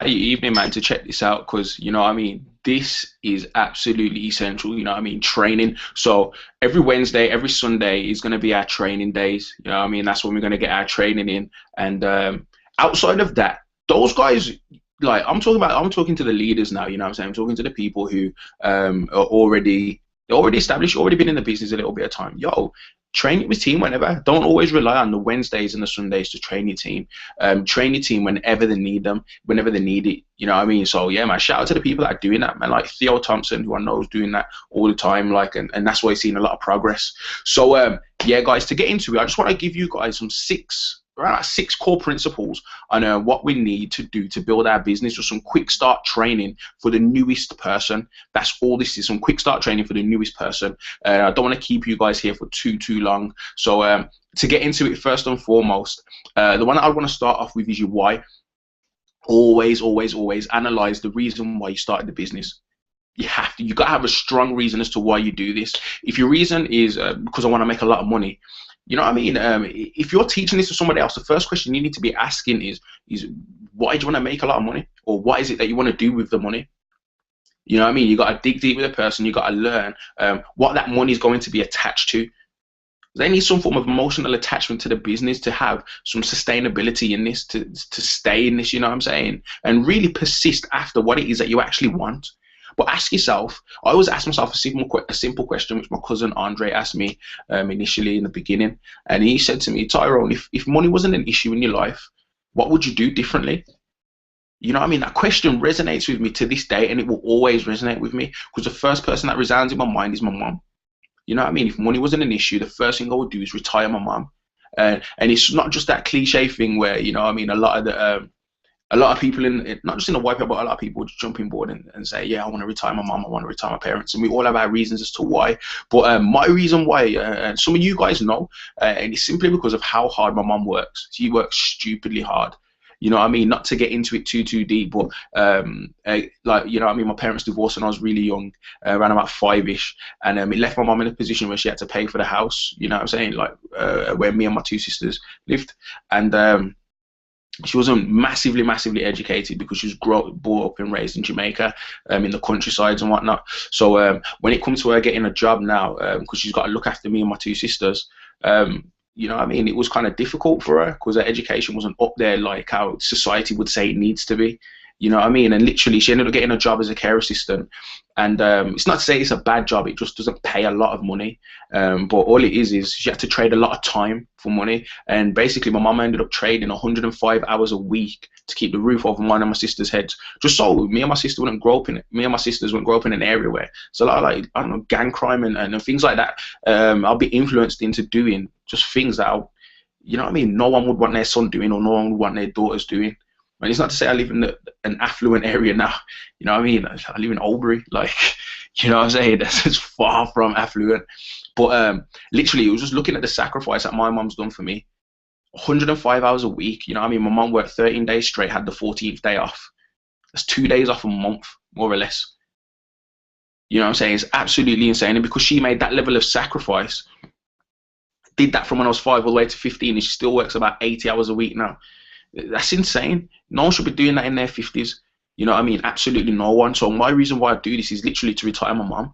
evening, man, to check this out because you know what I mean. This is absolutely essential. You know what I mean. Training. So every Wednesday, every Sunday is going to be our training days. You know what I mean. That's when we're going to get our training in. And outside of that, those guys. Like I'm talking to the leaders now. You know what I'm saying. I'm talking to the people who are already they're already established, already been in the business a little bit of time. Yo, train your team whenever. Don't always rely on the Wednesdays and the Sundays to train your team. Train your team whenever they need them, whenever they need it. You know what I mean? So yeah, man, shout out to the people that are doing that, man. Like Theo Thompson, who I know is doing that all the time. Like, and that's why he's seeing a lot of progress. So yeah, guys, to get into it, I just want to give you guys some six core principles on what we need to do to build our business, or some quick start training for the newest person. That's all this is, some quick start training for the newest person. I don't want to keep you guys here for too long. So to get into it, first and foremost, the one that I want to start off with is your why. Always analyze the reason why you started the business. You got to have a strong reason as to why you do this. If your reason is because I want to make a lot of money, you know what I mean? If you're teaching this to somebody else, the first question you need to be asking is why do you want to make a lot of money? Or what is it that you want to do with the money? You know what I mean? You got to dig deep with the person. You got to learn what that money is going to be attached to. They need some form of emotional attachment to the business to have some sustainability in this, to stay in this, you know what I'm saying? And really persist after what it is that you actually want. But ask yourself, I always ask myself a simple question, which my cousin Andre asked me initially in the beginning. And he said to me, Tyrone, if money wasn't an issue in your life, what would you do differently? You know what I mean? That question resonates with me to this day, and it will always resonate with me because the first person that resounds in my mind is my mom. You know what I mean? If money wasn't an issue, the first thing I would do is retire my mom. And it's not just that cliche thing where, you know what I mean, a lot of people not just in the wipeout, but a lot of people just jump in board and say, yeah, I want to retire my mom, I want to retire my parents. And we all have our reasons as to why. But my reason why, and some of you guys know, and it's simply because of how hard my mom works. She works stupidly hard. You know what I mean? Not to get into it too deep, but like, you know what I mean? My parents divorced when I was really young, around about 5-ish, and it left my mom in a position where she had to pay for the house. You know what I'm saying? Like where me and my two sisters lived, and she wasn't massively educated because she was brought up and raised in Jamaica, in the countrysides and whatnot. So when it comes to her getting a job now, because she's got to look after me and my two sisters, you know what I mean, it was kind of difficult for her because her education wasn't up there like how society would say it needs to be. You know what I mean? And literally, she ended up getting a job as a care assistant. And it's not to say it's a bad job, it just doesn't pay a lot of money. But all it is she had to trade a lot of time for money. And basically, my mum ended up trading 105 hours a week to keep the roof over mine and my sister's heads. Just so me and my sisters wouldn't grow up in an area where it's a lot of, like, I don't know, gang crime and things like that. I'll be influenced into doing just things that you know what I mean, no one would want their son doing, or no one would want their daughters doing. And it's not to say I live in an affluent area now. You know what I mean? I live in Albury. Like, you know what I'm saying? That's just far from affluent. But literally, it was just looking at the sacrifice that my mom's done for me. 105 hours a week. You know what I mean? My mom worked 13 days straight, had the 14th day off. That's 2 days off a month, more or less. You know what I'm saying? It's absolutely insane. And because she made that level of sacrifice, did that from when I was 5 all the way to 15, and she still works about 80 hours a week now. That's insane. No one should be doing that in their 50s. You know what I mean? Absolutely no one. So my reason why I do this is literally to retire my mom.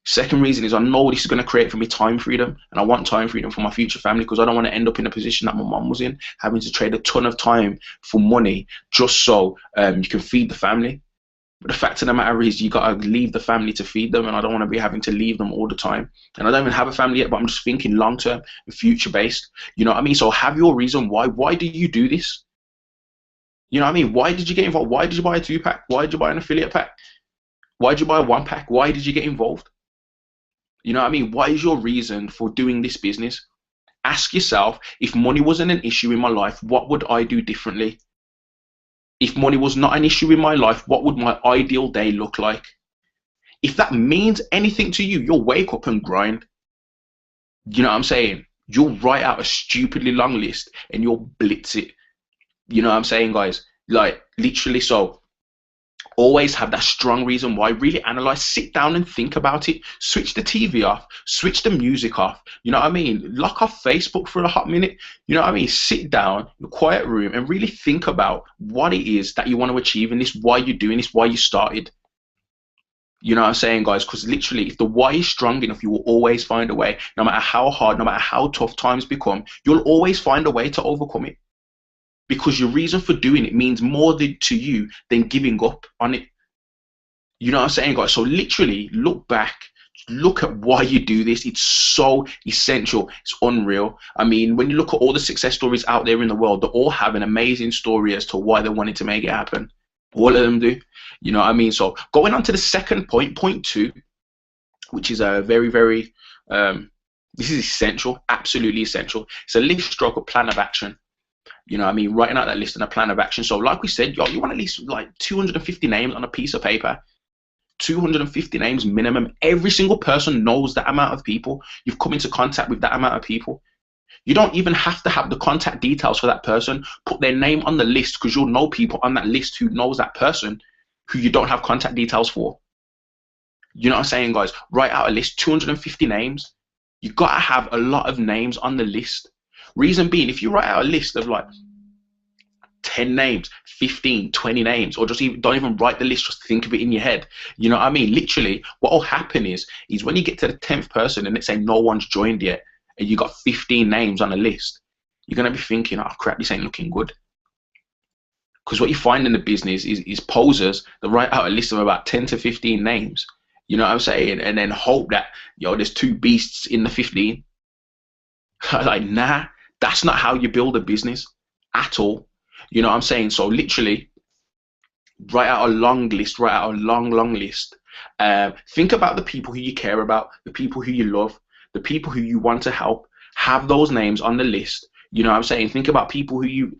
Second reason is I know this is going to create for me time freedom, and I want time freedom for my future family because I don't want to end up in a position that my mom was in, having to trade a ton of time for money just so you can feed the family. But the fact of the matter is, you got to leave the family to feed them, and I don't want to be having to leave them all the time. And I don't even have a family yet, but I'm just thinking long term and future based. You know what I mean? So have your reason why. Why do you do this? You know what I mean? Why did you get involved? Why did you buy a 2-pack? Why did you buy an affiliate pack? Why did you buy a 1-pack? Why did you get involved? You know what I mean? Why is your reason for doing this business? Ask yourself, if money wasn't an issue in my life, what would I do differently? If money was not an issue in my life, what would my ideal day look like? If that means anything to you, you'll wake up and grind. You know what I'm saying? You'll write out a stupidly long list and you'll blitz it. You know what I'm saying, guys? Like, literally. So Always have that strong reason why. Really analyze, sit down and think about it. Switch the TV off, switch the music off. You know what I mean? Lock off Facebook for a hot minute. You know what I mean? Sit down in a quiet room and really think about what it is that you want to achieve in this, why you're doing this, why you started. You know what I'm saying, guys? Because literally, if the why is strong enough, you will always find a way. No matter how hard, no matter how tough times become, you'll always find a way to overcome it. Because your reason for doing it means more to you than giving up on it. You know what I'm saying, guys? So literally, look back, look at why you do this. It's so essential. It's unreal. I mean, when you look at all the success stories out there in the world, they all have an amazing story as to why they wanted to make it happen. All of them do. You know what I mean? So going on to the second point, point two, which is a very, very, this is essential, absolutely essential. It's a list, stroke, a plan of action. You know what I mean? Writing out that list and a plan of action. So like we said, you want at least like 250 names on a piece of paper. 250 names minimum. Every single person knows that amount of people. You've come into contact with that amount of people. You don't even have to have the contact details for that person. Put their name on the list, because you'll know people on that list who knows that person who you don't have contact details for. You know what I'm saying, guys? Write out a list, 250 names. You got to have a lot of names on the list. Reason being, if you write out a list of like 10 names, 15, 20 names, or just don't even write the list, just think of it in your head. You know what I mean? Literally, what will happen is when you get to the 10th person and let's say no one's joined yet, and you got 15 names on a list, you're going to be thinking, oh crap, this ain't looking good. Because what you find in the business is posers that write out a list of about 10 to 15 names. You know what I'm saying? And then hope that, there's two beasts in the 15. Like, nah, that's not how you build a business at all. You know what I'm saying? So literally, write out a long list, write out a long list. Think about the people who you care about, the people who you love, the people who you want to help. Have those names on the list. You know what I'm saying? Think about people who you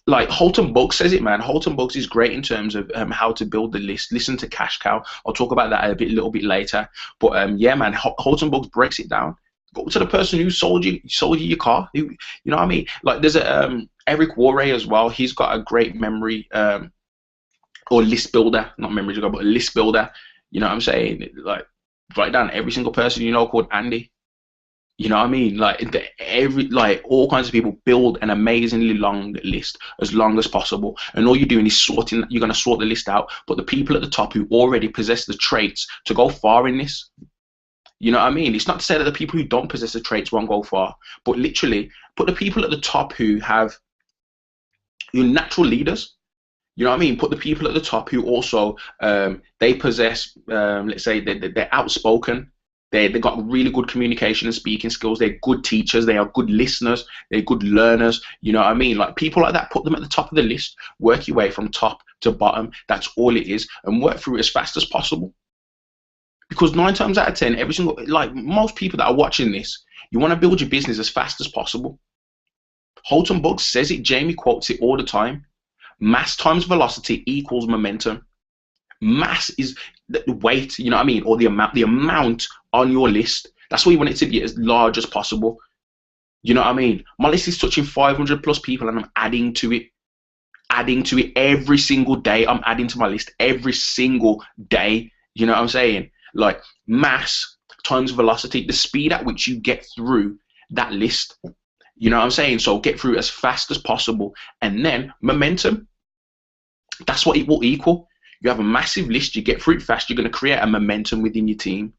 like. Holton Buggs says it, man. Holton Buggs is great in terms of how to build the list. Listen to Cash Cow. I'll talk about that a little bit later. But yeah, man, Holton Buggs breaks it down. Go to the person who sold you your car. You know what I mean? Like there's a Eric Worre as well. He's got a great memory or list builder, not memory, but a list builder. You know what I'm saying? Like write down every single person you know called Andy. You know what I mean? Like all kinds of people, build an amazingly long list, as long as possible. And all you're doing is sorting. You're going to sort the list out. But the people at the top who already possess the traits to go far in this. You know what I mean? It's not to say that the people who don't possess the traits won't go far, but literally put the people at the top who have your natural leaders. You know what I mean? Put the people at the top who also they possess, let's say they're outspoken. They've got really good communication and speaking skills. They're good teachers. They are good listeners. They're good learners. You know what I mean? Like people like that, put them at the top of the list. Work your way from top to bottom. That's all it is, and work through it as fast as possible. Because 9 times out of 10, like most people that are watching this, you want to build your business as fast as possible. Holton Buggs says it, Jamie quotes it all the time. Mass times velocity equals momentum. Mass is the weight, you know what I mean, or the amount on your list. That's why you want it to be as large as possible. You know what I mean? My list is touching 500 plus people, and I'm adding to it every single day. I'm adding to my list every single day. You know what I'm saying? Like mass times velocity, the speed at which you get through that list. You know what I'm saying? So get through as fast as possible. And then momentum, that's what it will equal. You have a massive list, you get through it fast, you're going to create a momentum within your team.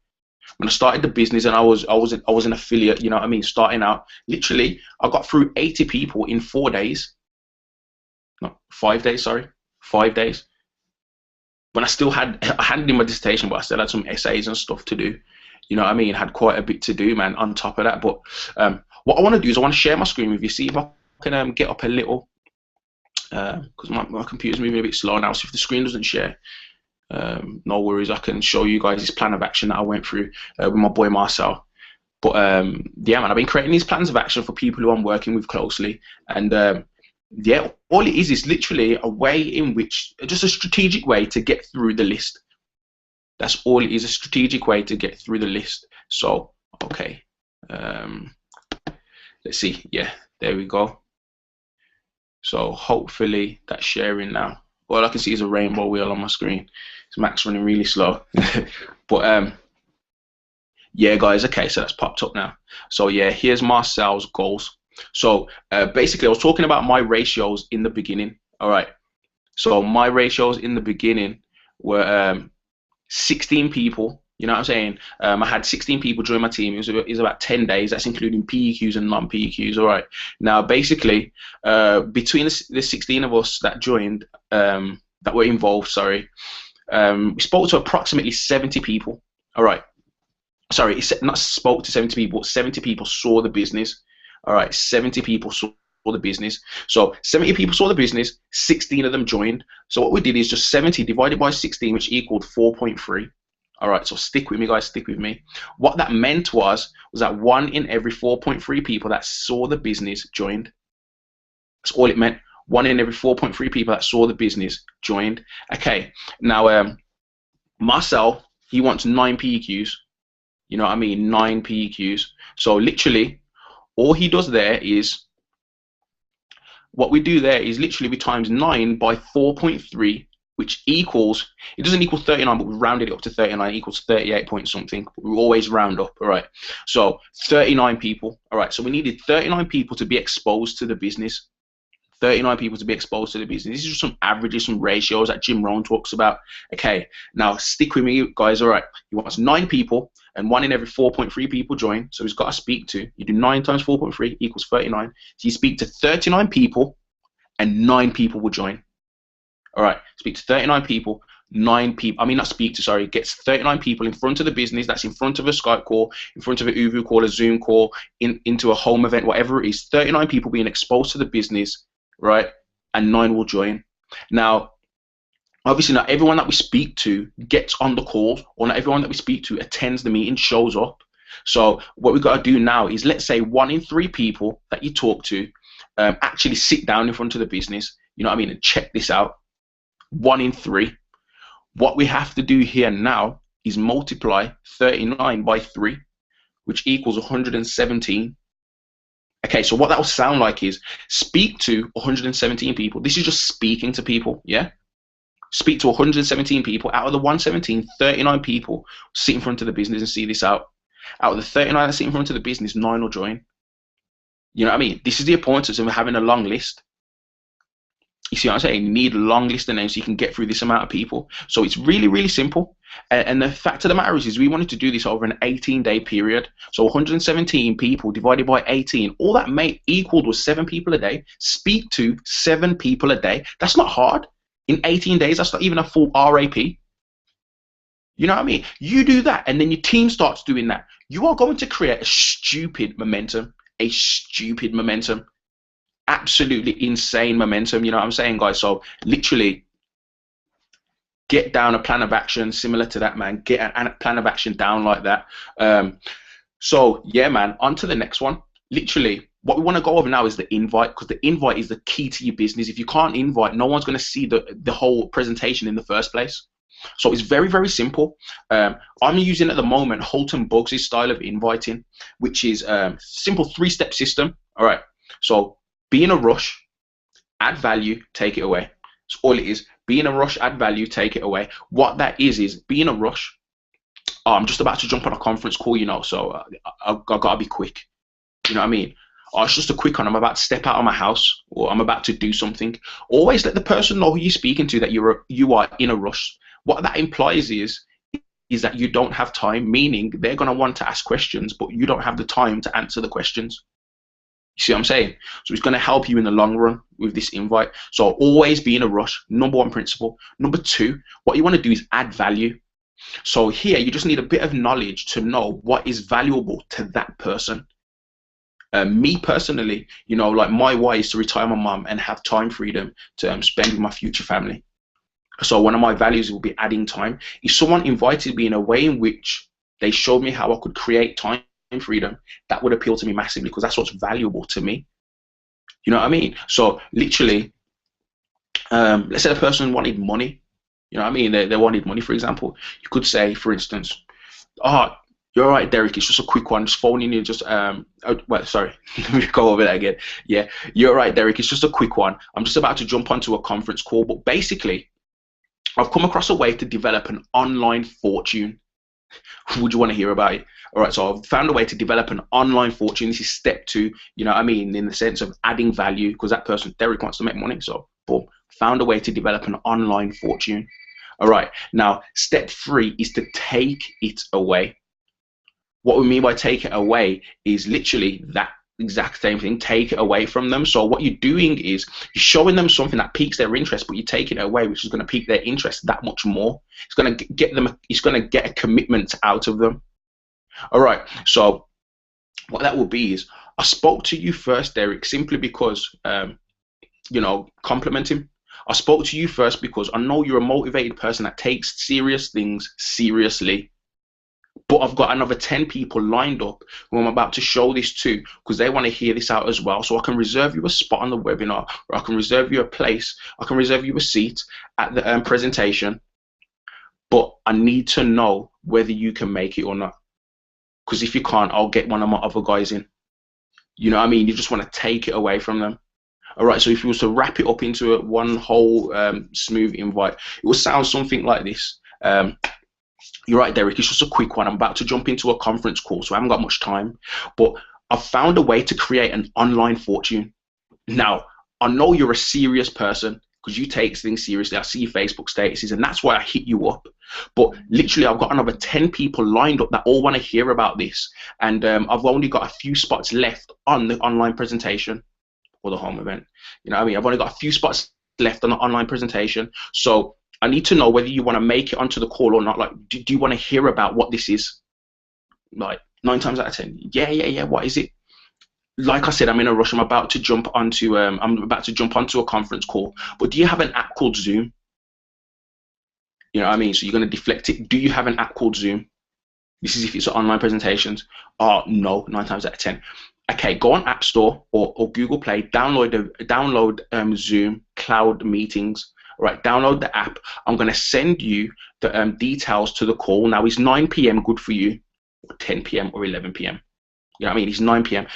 When I started the business and I was an affiliate, you know what I mean, starting out, literally I got through 80 people in 4 days. No, 5 days, sorry. 5 days. When I handed in my dissertation, but I still had some essays and stuff to do. You know what I mean? Had quite a bit to do, man, on top of that. But what I want to do is I want to share my screen with you, see if I can get up a little, because my computer's moving a bit slow now, so if the screen doesn't share, no worries, I can show you guys this plan of action that I went through with my boy Marcel. But yeah, man, I've been creating these plans of action for people who I'm working with closely, and yeah, all it is literally a way in which, just a strategic way to get through the list. That's all it is, a strategic way to get through the list. So, okay, let's see, yeah, there we go. So hopefully that's sharing now. All I can see is a rainbow wheel on my screen. It's Max running really slow. But yeah, guys. Okay, so that's popped up now. So yeah, here's Marcel's goals. So basically, I was talking about my ratios in the beginning. All right. So my ratios in the beginning were 16 people. You know what I'm saying? I had 16 people join my team. It was about 10 days. That's including PEQs and non-PEQs. All right. Now, basically, between the 16 of us that joined, that were involved, sorry, we spoke to approximately 70 people. All right. Sorry, not spoke to 70 people. 70 people saw the business. All right. 70 people saw the business. So 70 people saw the business. 16 of them joined. So what we did is just 70 divided by 16, which equaled 4.3. All right, so stick with me, guys, stick with me. What that meant was that 1 in every 4.3 people that saw the business joined. That's all it meant. 1 in every 4.3 people that saw the business joined. Okay, now Marcel, he wants 9 PEQs. You know what I mean? 9 PEQs. So literally, all he does there is, what we do there is literally we times 9 by 4.3, which equals, it doesn't equal 39, but we rounded it up to 39, equals 38 point something. We always round up, all right? So 39 people, all right? So we needed 39 people to be exposed to the business. 39 people to be exposed to the business. These are just some averages, some ratios that Jim Rohn talks about. Okay, now stick with me, guys, all right? He wants 9 people, and 1 in every 4.3 people join, so he's got to speak to, you do 9 times 4.3 equals 39. So you speak to 39 people, and 9 people will join. All right, speak to 39 people, 9 people, gets 39 people in front of the business, that's in front of a Skype call, in front of an ooVoo call, a Zoom call, into a home event, whatever it is, 39 people being exposed to the business, right? And 9 will join. Now, obviously not everyone that we speak to gets on the call, or not everyone that we speak to attends the meeting, shows up. So what we've got to do now is, let's say 1 in 3 people that you talk to actually sit down in front of the business, you know what I mean, and check this out. 1 in 3. What we have to do here now is multiply 39 by 3, which equals 117. Okay, so what that will sound like is, speak to 117 people. This is just speaking to people, yeah? Speak to 117 people. Out of the 117, 39 people sit in front of the business and see this out. Out of the 39 that sit in front of the business, 9 will join. You know what I mean? This is the importance of having a long list. You see what I'm saying? You need a long list of names so you can get through this amount of people. So it's really, really simple. And the fact of the matter is we wanted to do this over an 18-day period. So 117 people divided by 18, all that equaled was 7 people a day. Speak to 7 people a day. That's not hard. In 18 days, that's not even a full RAP. You know what I mean? You do that, and then your team starts doing that. You are going to create a stupid momentum. A stupid momentum. Absolutely insane momentum, you know what I'm saying, guys? So literally get down a plan of action similar to that, man. Get a plan of action down like that. So yeah, man, on to the next one. Literally what we want to go over now is the invite, because the invite is the key to your business. If you can't invite, no one's going to see the whole presentation in the first place. So it's very, very simple. I'm using at the moment Holton Buggs' style of inviting, which is simple 3-step system. All right, so be in a rush, add value, take it away. That's all it is. Be in a rush, add value, take it away. What that is be in a rush. Oh, I'm just about to jump on a conference call, you know, so I've got to be quick. You know what I mean? Oh, it's just a quick one. I'm about to step out of my house, or I'm about to do something. Always let the person know who you're speaking to that you are in a rush. What that implies is that you don't have time, meaning they're going to want to ask questions, but you don't have the time to answer the questions. You see what I'm saying? So it's going to help you in the long run with this invite. So always be in a rush. Number 1 principle. Number 2, what you want to do is add value. So here you just need a bit of knowledge to know what is valuable to that person. Me personally, you know, like my why is to retire my mum and have time freedom to spend with my future family. So one of my values will be adding time. If someone invited me in a way in which they showed me how I could create time freedom, that would appeal to me massively, because that's what's valuable to me. You know what I mean? So literally, let's say the person wanted money. You know what I mean? They wanted money, for example. You could say, for instance, oh, You're all right, Derek. It's just a quick one. Just phoning you. Just well, sorry. Let me go over that again. Yeah, you're all right, Derek. It's just a quick one. I'm just about to jump onto a conference call, but basically, I've come across a way to develop an online fortune. Would you want to hear about it? All right, so I've found a way to develop an online fortune. This is step 2. You know what I mean, in the sense of adding value, because that person, Derek, wants to make money. So, boom, found a way to develop an online fortune. All right, now step 3 is to take it away. What we mean by take it away is literally that exact same thing. Take it away from them. So what you're doing is you're showing them something that piques their interest, but you're taking it away, which is going to pique their interest that much more. It's going to get them. It's going to get a commitment out of them. All right. So what that will be is, I spoke to you first, Derek, simply because you know, compliment him. I spoke to you first because I know you're a motivated person that takes serious things seriously. But I've got another 10 people lined up who I'm about to show this to, because they want to hear this out as well. So I can reserve you a spot on the webinar, or I can reserve you a place, I can reserve you a seat at the presentation. But I need to know whether you can make it or not. Because if you can't, I'll get one of my other guys in. You know what I mean? You just want to take it away from them. All right, so if you was to wrap it up into one whole smooth invite, it will sound something like this. You're right, Derek, it's just a quick one. I'm about to jump into a conference call, so I haven't got much time. But I've found a way to create an online fortune. Now, I know you're a serious person because you take things seriously. I see your Facebook statuses, and that's why I hit you up. But literally, I've got another 10 people lined up that all want to hear about this. And I've only got a few spots left on the online presentation or the home event. You know what I mean? I've only got a few spots left on the online presentation. So I need to know whether you want to make it onto the call or not. Like, do you want to hear about what this is? Like 9 times out of 10, yeah. What is it? Like I said, I'm in a rush. I'm about to jump onto a conference call. But do you have an app called Zoom? You know what I mean? So you're going to deflect it. Do you have an app called Zoom? This is if it's online presentations. Oh no, 9 times out of 10. Okay, go on App Store or Google Play. Download Zoom Cloud Meetings. Right, download the app. I'm going to send you the details to the call. Now, is 9 p.m. good for you? Or 10 p.m. or 11 p.m.? You know what I mean? It's 9 p.m.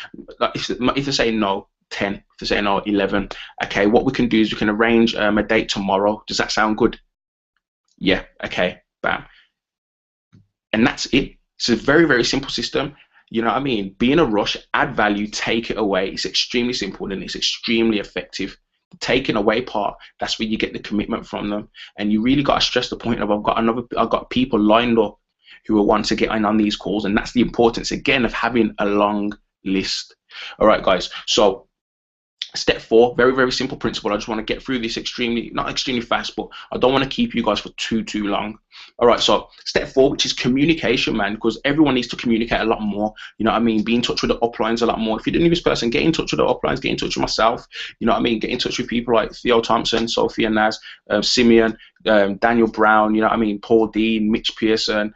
If they say no, 10. If they say no, 11. Okay, what we can do is we can arrange a date tomorrow. Does that sound good? Yeah, okay, bam. And that's it. It's a very, very simple system. You know what I mean? Be in a rush, add value, take it away. It's extremely simple and it's extremely effective. The taking away part, that's where you get the commitment from them. And you really got to stress the point of I've got people lined up who will want to get in on these calls, and that's the importance again of having a long list. All right, guys. So step 4, very, very simple principle. I just want to get through this not extremely fast, but I don't want to keep you guys for too long. All right, so step 4, which is communication, man, because everyone needs to communicate a lot more. You know what I mean? Be in touch with the uplines a lot more. If you're the newest person, get in touch with the uplines, get in touch with myself. You know what I mean? Get in touch with people like Theo Thompson, Sophia Naz, Simeon, Daniel Brown, you know what I mean? Paul Dean, Mitch Pearson,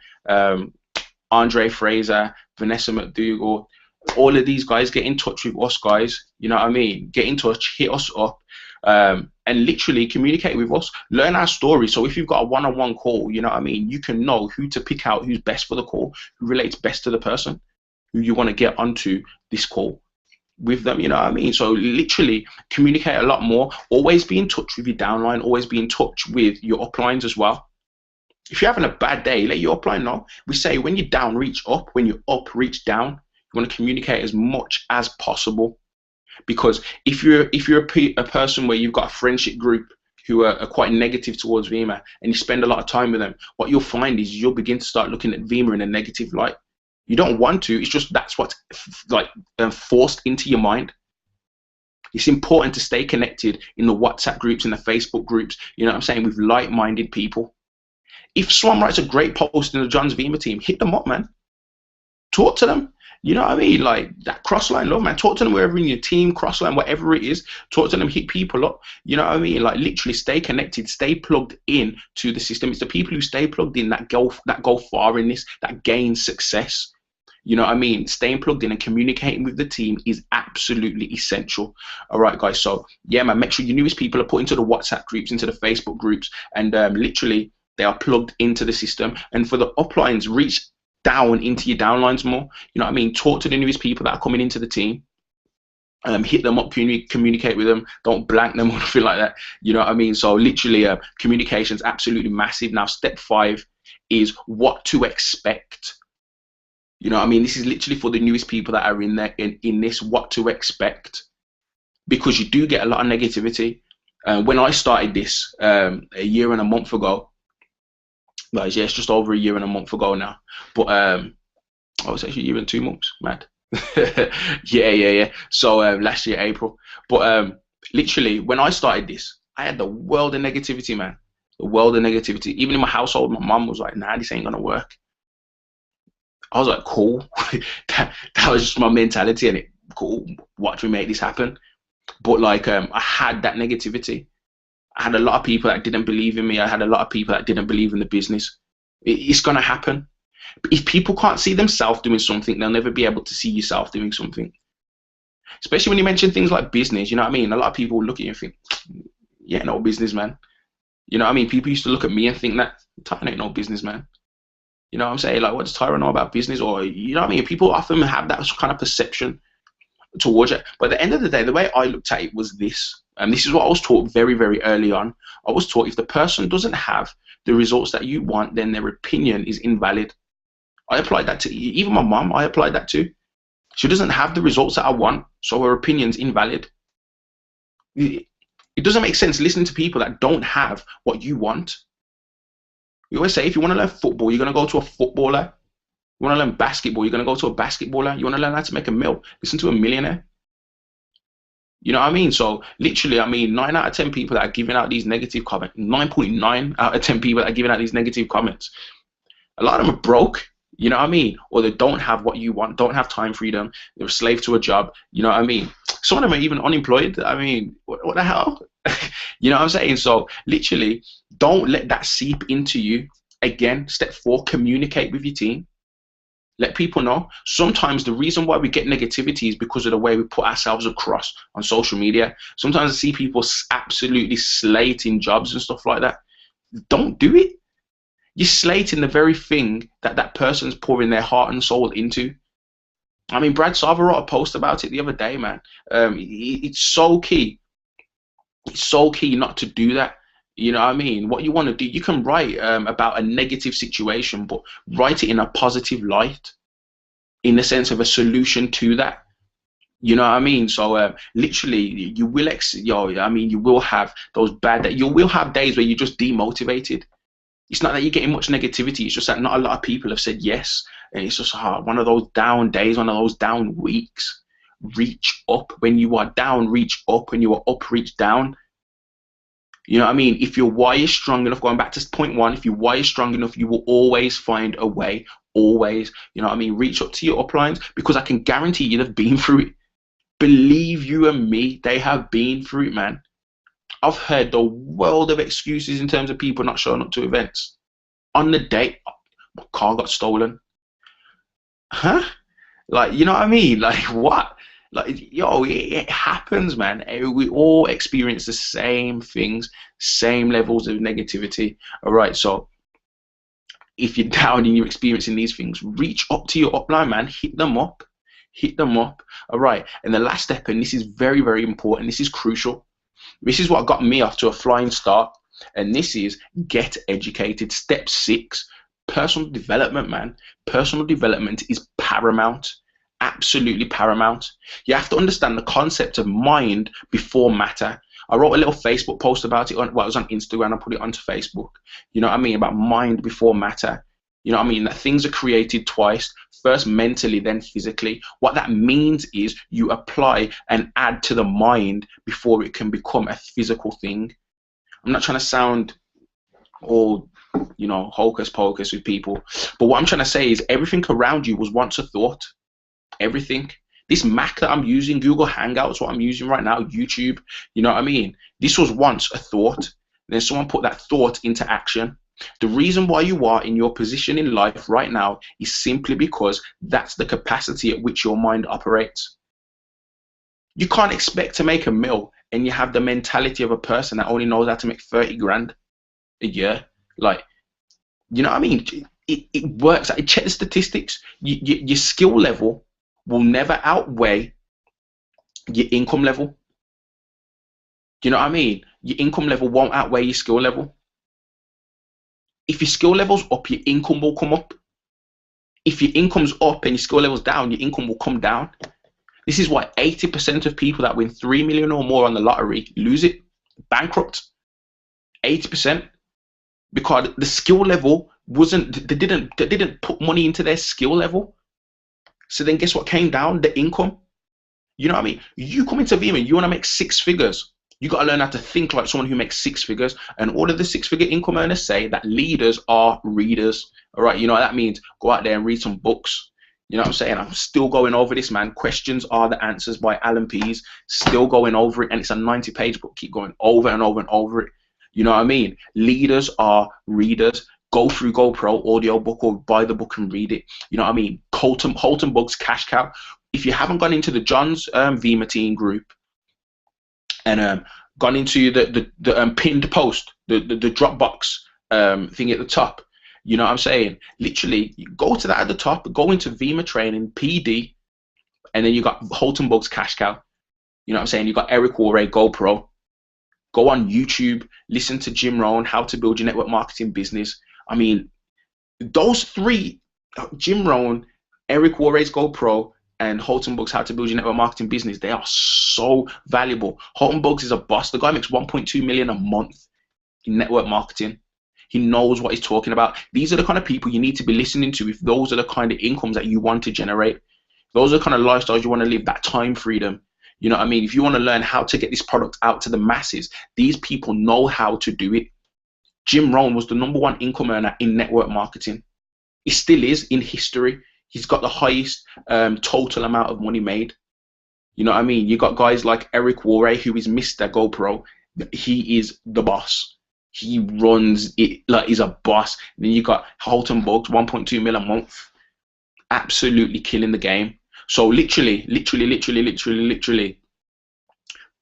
Andre Fraser, Vanessa McDougall. All of these guys, get in touch with us, guys. You know what I mean? Get in touch, hit us up, and literally communicate with us. Learn our story. So if you've got a one-on-one call, you know what I mean, you can know who to pick out, who's best for the call, who relates best to the person who you want to get onto this call with them. You know what I mean? So literally communicate a lot more. Always be in touch with your downline. Always be in touch with your uplines as well. If you're having a bad day, let your upline know. We say when you're down, reach up. When you're up, reach down. You want to communicate as much as possible, because if you're a person where you've got a friendship group who are quite negative towards Vimeo and you spend a lot of time with them, what you'll find is you'll begin to start looking at Vimeo in a negative light. You don't want to. It's just that's what's forced into your mind. It's important to stay connected in the WhatsApp groups, in the Facebook groups. You know what I'm saying, with like-minded people. If someone writes a great post in the John's Vimeo team, hit them up, man. Talk to them. You know what I mean? Like that crossline love, man. Talk to them wherever in your team, crossline, whatever it is. Talk to them, hit people up. You know what I mean? Like literally stay connected, stay plugged in to the system. It's the people who stay plugged in that go far in this, that gain success. You know what I mean? Staying plugged in and communicating with the team is absolutely essential. All right, guys. So yeah, man, make sure your newest people are put into the WhatsApp groups, into the Facebook groups, and literally they are plugged into the system. And for the uplines, reach down into your downlines more. You know what I mean? Talk to the newest people that are coming into the team. Hit them up, communicate with them. Don't blank them or nothing like that. You know what I mean? So literally, communication is absolutely massive. Now, step 5 is what to expect. You know what I mean? This is literally for the newest people that are in there in this, what to expect, because you do get a lot of negativity. When I started this a year and a month ago, guys, yeah, it's just over a year and a month ago now. But oh, it's actually a year and 2 months, mad. yeah. So last year April. But literally, when I started this, I had the world of negativity, man. The world of negativity. Even in my household, my mum was like, "Nah, this ain't gonna work." I was like, "Cool." that was just my mentality, and it cool. Watch me make this happen. But like, I had that negativity. I had a lot of people that didn't believe in me. I had a lot of people that didn't believe in the business. It's gonna happen. But if people can't see themselves doing something, they'll never be able to see yourself doing something. Especially when you mention things like business, you know what I mean? A lot of people look at you and think, "Yeah, no businessman." You know what I mean? People used to look at me and think that Tyron ain't no businessman. You know what I'm saying? Like, what does Tyron know about business? Or, you know what I mean? People often have that kind of perception towards it. But at the end of the day, the way I looked at it was this. And this is what I was taught very, very early on. I was taught if the person doesn't have the results that you want, then their opinion is invalid. I applied that to even my mom. I applied that to. She doesn't have the results that I want, so her opinion's invalid. It doesn't make sense listening to people that don't have what you want. We always say, if you want to learn football, you're going to go to a footballer. You want to learn basketball, you're going to go to a basketballer. You want to learn how to make a mill, listen to a millionaire. You know what I mean? So literally, I mean, 9 out of 10 people that are giving out these negative comments, 9.9 out of 10 people that are giving out these negative comments, a lot of them are broke. You know what I mean? Or they don't have what you want, don't have time freedom, they're a slave to a job. You know what I mean? Some of them are even unemployed. I mean, what the hell? You know what I'm saying? So literally, don't let that seep into you. Again, step 4, communicate with your team. Let people know. Sometimes the reason why we get negativity is because of the way we put ourselves across on social media. Sometimes I see people absolutely slating jobs and stuff like that. Don't do it. You're slating the very thing that that person's pouring their heart and soul into. I mean, Brad Sarver wrote a post about it the other day, man. It's so key. It's so key not to do that. You know what I mean? What you want to do, you can write about a negative situation, but write it in a positive light, in the sense of a solution to that. You know what I mean? So literally, you will you will have those bad days. You will have days where you're just demotivated. It's not that you're getting much negativity. It's just that not a lot of people have said yes, and it's just one of those down days, one of those down weeks. Reach up. When you are down, reach up. When you are up, reach down. You know what I mean? If your why is strong enough, going back to point 1, if your why is strong enough, you will always find a way. Always. You know what I mean? Reach up to your uplines, because I can guarantee you they've been through it. Believe you and me, they have been through it, man. I've heard the world of excuses in terms of people not showing up to events. On the date, my car got stolen. Huh? Like, you know what I mean? Like, what? Like, yo, it happens, man. We all experience the same things, same levels of negativity. All right, so if you're down and you're experiencing these things, reach up to your upline, man. Hit them up. Hit them up. All right, and the last step, and this is very, very important. This is crucial. This is what got me off to a flying start, and this is get educated. Step 6, personal development, man. Personal development is paramount. Absolutely paramount. You have to understand the concept of mind before matter. I wrote a little Facebook post about it. It was on Instagram. I put it onto Facebook. You know what I mean? About mind before matter. You know what I mean? That things are created twice. First mentally, then physically. What that means is you apply and add to the mind before it can become a physical thing. I'm not trying to sound all, you know, hocus pocus with people. But what I'm trying to say is everything around you was once a thought. Everything. This Mac that I'm using, Google Hangouts, what I'm using right now, YouTube, you know what I mean? This was once a thought. Then someone put that thought into action. The reason why you are in your position in life right now is simply because that's the capacity at which your mind operates. You can't expect to make a mill and you have the mentality of a person that only knows how to make 30 grand a year. Like, you know what I mean? it works. Check the statistics. Your skill level will never outweigh your income level. Do you know what I mean? Your income level won't outweigh your skill level. If your skill level's up, your income will come up. If your income's up and your skill level's down, your income will come down. This is why 80% of people that win 3 million or more on the lottery lose it, bankrupt. 80%, because the skill level wasn't. They didn't put money into their skill level. So then, guess what came down? The income. You know what I mean? You come into Vima, you want to make 6 figures. You got to learn how to think like someone who makes 6 figures. And all of the 6-figure income earners say that leaders are readers. All right, you know what that means? Go out there and read some books. You know what I'm saying? I'm still going over this, man. Questions Are the Answers by Alan Pease. Still going over it, and it's a 90-page book. Keep going over and over and over it. You know what I mean? Leaders are readers. Go through GoPro audio book or buy the book and read it. You know what I mean? Holton Buggs Cash Cow. If you haven't gone into the John's Vima team group and gone into the pinned post, the Dropbox thing at the top, you know what I'm saying? Literally, you go to that at the top, go into Vima Training, PD, and then you got Holton Buggs Cash Cow. You know what I'm saying? You got Eric Worre, GoPro. Go on YouTube, listen to Jim Rohn, How to Build Your Network Marketing Business. I mean, those 3, Jim Rohn, Eric Worre's GoPro, and Holton Buggs, How to Build Your Network Marketing Business, they are so valuable. Holton Buggs is a boss. The guy makes 1.2 million a month in network marketing. He knows what he's talking about. These are the kind of people you need to be listening to if those are the kind of incomes that you want to generate. Those are the kind of lifestyles you want to live, that time freedom. You know what I mean? If you want to learn how to get this product out to the masses, these people know how to do it. Jim Rohn was the #1 income earner in network marketing. He still is in history. He's got the highest total amount of money made. You know what I mean? You got guys like Eric Worre, who is Mr. GoPro. He is the boss. He runs it like he's a boss. And then you got Holton Buggs, 1.2 mil a month, absolutely killing the game. So literally,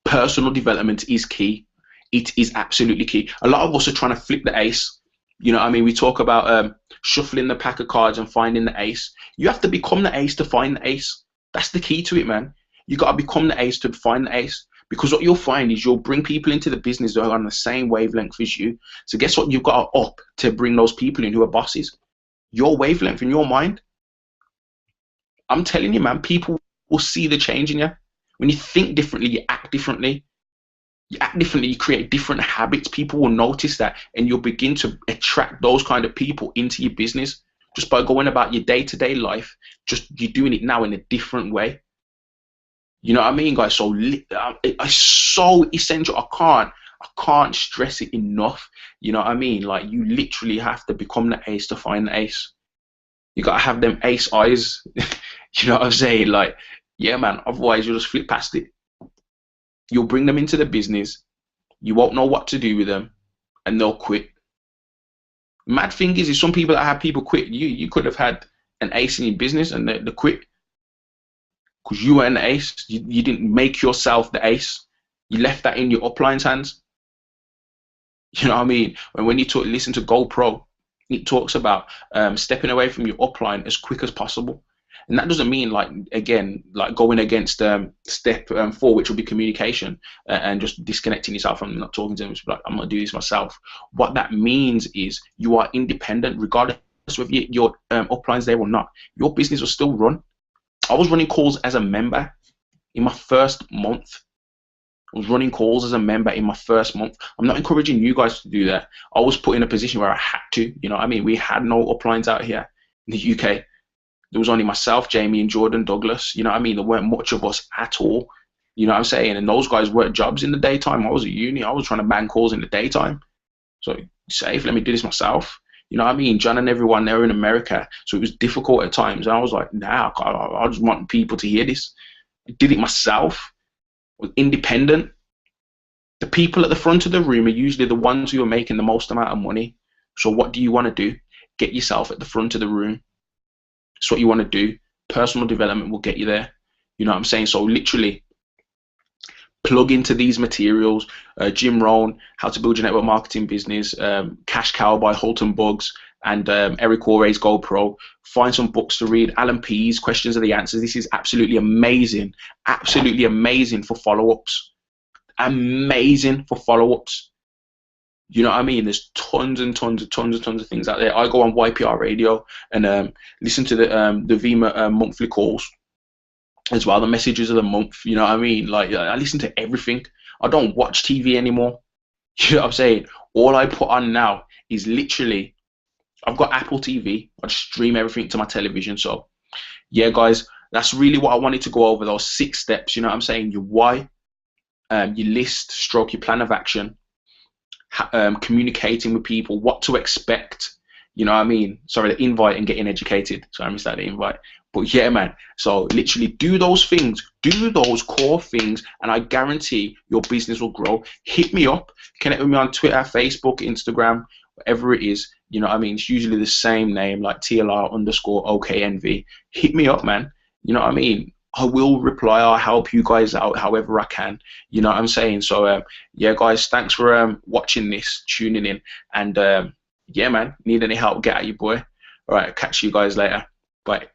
personal development is key. It is absolutely key. A lot of us are trying to flip the ace. You know what I mean? We talk about shuffling the pack of cards and finding the ace. You have to become the ace to find the ace. That's the key to it, man. You got to become the ace to find the ace. Because what you'll find is you'll bring people into the business that are on the same wavelength as you. So guess what? You've got to up to bring those people in who are bosses. Your wavelength in your mind. I'm telling you, man, people will see the change in you. When you think differently, you act differently. You act differently, you create different habits. People will notice that, and you'll begin to attract those kind of people into your business just by going about your day-to-day life. Just you're doing it now in a different way. You know what I mean, guys? So it's so essential. I can't stress it enough. You know what I mean? Like, you literally have to become the ace to find the ace. You gotta have them ace eyes. You know what I'm saying? Like, yeah, man. Otherwise, you'll just flip past it. You'll bring them into the business. You won't know what to do with them, and they'll quit. Mad thing is some people that have people quit. You could have had an ace in your business, and they quit because you were an ace. You didn't make yourself the ace. You left that in your upline's hands. You know what I mean? When you listen to GoPro, it talks about stepping away from your upline as quick as possible. And that doesn't mean, like, again, like going against step 4, which will be communication, and just disconnecting yourself from not talking to them. It's like, I'm going to do this myself. What that means is you are independent, regardless of your uplines there or not. Your business will still run. I was running calls as a member in my first month. I was running calls as a member in my first month. I'm not encouraging you guys to do that. I was put in a position where I had to. You know what I mean? We had no uplines out here in the UK. There was only myself, Jamie, and Jordan Douglas. You know what I mean? There weren't much of us at all. You know what I'm saying? And those guys worked jobs in the daytime. I was at uni. I was trying to bang calls in the daytime. So safe, let me do this myself. You know what I mean? John and everyone, they were in America. So it was difficult at times. And I was like, nah, I just want people to hear this. I did it myself. I was independent. The people at the front of the room are usually the ones who are making the most amount of money. So what do you want to do? Get yourself at the front of the room. It's what you want to do. Personal development will get you there. You know what I'm saying? So literally plug into these materials. Jim Rohn, How to Build Your Network Marketing Business, Cash Cow by Holton Buggs, and Eric Orre's GoPro. Find some books to read. Alan Pease, Questions Are the Answers. This is absolutely amazing for follow-ups. Amazing for follow-ups. You know what I mean? There's tons and tons of things out there. I go on YPR radio and listen to the Vima monthly calls as well, the messages of the month. You know what I mean? Like, I listen to everything. I don't watch TV anymore. You know what I'm saying? All I put on now is literally, I've got Apple TV. I just stream everything to my television. So yeah, guys, that's really what I wanted to go over, those 6 steps. You know what I'm saying? Your why, your list, stroke your plan of action, communicating with people, what to expect. You know what I mean? Sorry, the invite and getting educated. Sorry, I missed out the invite. But yeah, man. So literally do those things, do those core things, and I guarantee your business will grow. Hit me up, connect with me on Twitter, Facebook, Instagram, whatever it is. You know what I mean? It's usually the same name, like TLR_OKNV. Hit me up, man. You know what I mean? I will reply. I'll help you guys out however I can. You know what I'm saying? So yeah, guys, thanks for watching this, tuning in, and yeah, man, need any help, get at your boy. All right, catch you guys later. Bye.